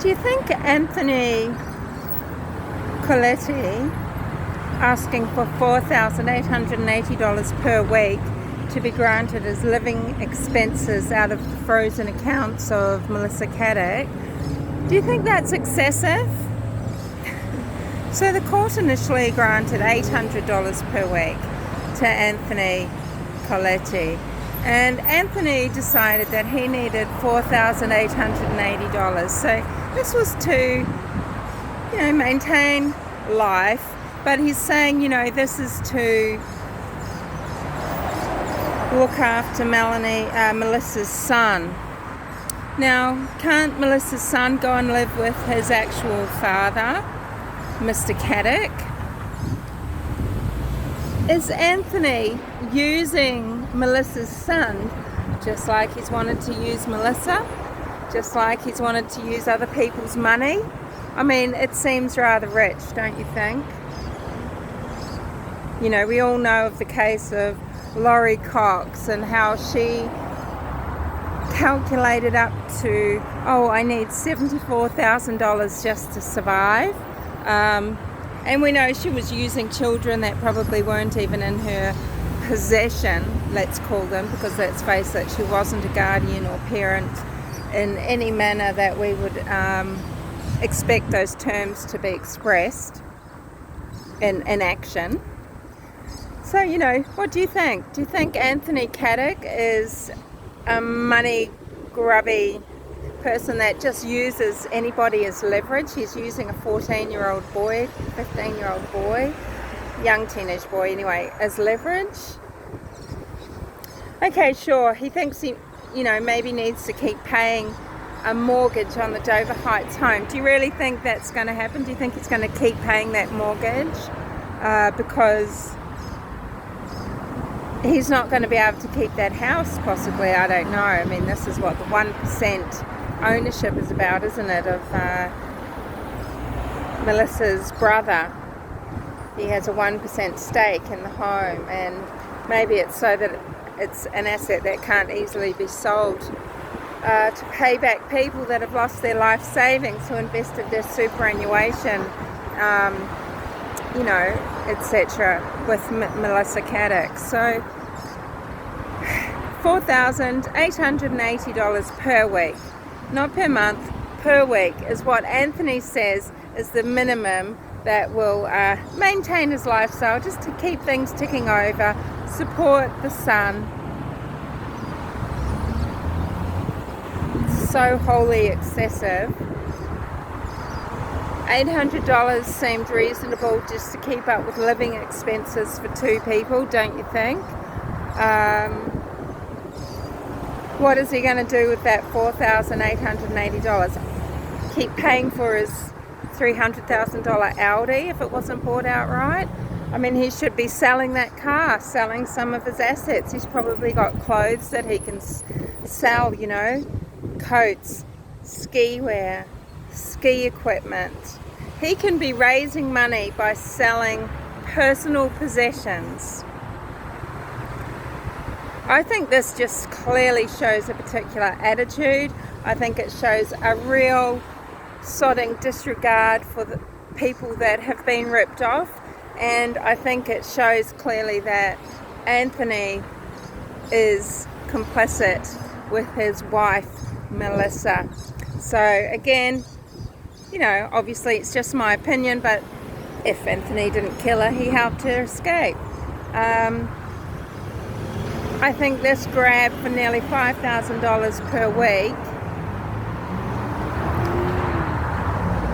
Do you think Anthony Koletti asking for $4,880 per week to be granted as living expenses out of the frozen accounts of Melissa Caddick, do you think that's excessive? So the court initially granted $800 per week to Anthony Koletti, and Anthony decided that he needed $4,880. So this was to, maintain life, but he's saying, this is to look after Melissa's son. Now, can't Melissa's son go and live with his actual father, Mr. Caddick? Is Anthony using Melissa's son just like he's wanted to use Melissa? Just like he's wanted to use other people's money? I mean, it seems rather rich, don't you think? We all know of the case of Laurie Cox and how she calculated up to, I need $74,000 just to survive. And we know she was using children that probably weren't even in her possession, let's call them, because let's face it, she wasn't a guardian or parent in any manner that we would expect those terms to be expressed in action. So, what do you think? Do you think Anthony Caddick is a money grubby person that just uses anybody as leverage? He's using a 14-year-old boy, 15-year-old boy, young teenage boy anyway, as leverage? Okay, sure, he thinks he, maybe needs to keep paying a mortgage on the Dover Heights home. Do you really think that's going to happen? Do you think he's going to keep paying that mortgage? Because he's not going to be able to keep that house, possibly. I don't know. I mean, this is what the 1% ownership is about, isn't it, of Melissa's brother. He has a 1% stake in the home, and maybe it's so that it's an asset that can't easily be sold to pay back people that have lost their life savings, who invested their superannuation, etc., with Melissa Caddick. So $4,880 per week, not per month, per week, is what Anthony says is the minimum that will maintain his lifestyle, just to keep things ticking over, support the son. So wholly excessive. $800 seemed reasonable just to keep up with living expenses for two people, don't you think? What is he going to do with that $4,880? Keep paying for his $300,000 Audi if it wasn't bought outright? I mean, he should be selling that car, selling some of his assets. He's probably got clothes that he can sell, coats, ski wear, ski equipment. He can be raising money by selling personal possessions. I think this just clearly shows a particular attitude. I think it shows a real sodding disregard for the people that have been ripped off, and I think it shows clearly that Anthony is complicit with his wife Melissa. So again, obviously it's just my opinion, but if Anthony didn't kill her, he helped her escape. I think this grab for nearly $5,000 per week,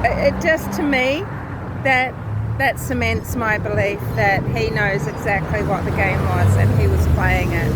it just, to me, that cements my belief that he knows exactly what the game was and he was playing it.